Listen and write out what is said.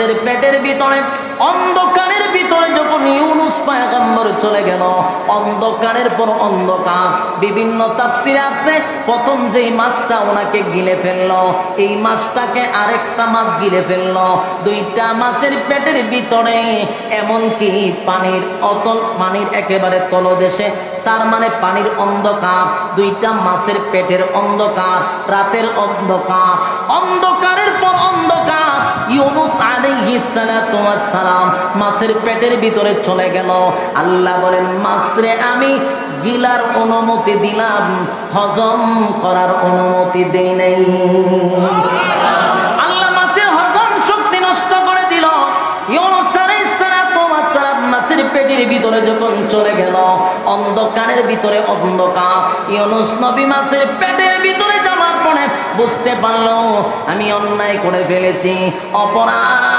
মাছের পেটের ভিতরে অন্ধকারের ভিতরে যখন ইউনুস পয়গম্বর চলে গেল, অন্ধকারের পর অন্ধকার। বিভিন্ন তাফসিরে আছে প্রথম যেই মাছটা ওনাকে গিলে ফেললো, এই মাছটাকে আরেকটা মাছ গিলে ফেললো। দুইটা মাছের পেটের ভিতরে এমনকি পানির একেবারে তলদেশে, তার মানে পানির অন্ধকার, দুইটা মাছের পেটের অন্ধকার, রাতের অন্ধকার, অন্ধকারের পর অন্ধকার। ইউনুস আলাইহিস সালাতু ওয়াস সালাম মাছের পেটের ভিতরে চলে গেল। আল্লাহ বলেন, মাছরে আমি গিলার অনুমতি দিলাম, হজম করার অনুমতি দেই নাই। আল্লাহ মাছের হজম শক্তি নষ্ট করে দিল। ইউনুস আলাইহিস সালাতু ওয়াস সালাম মাছের পেটের ভিতরে যখন চলে গেল, অন্ধকারের ভিতরে অন্ধকার। ইউনুস নবী মাছের পেটের ভিতরে যাওয়ার পরে বুঝতে পারলো আমি অন্যায় করে ফেলেছি, অপরাধ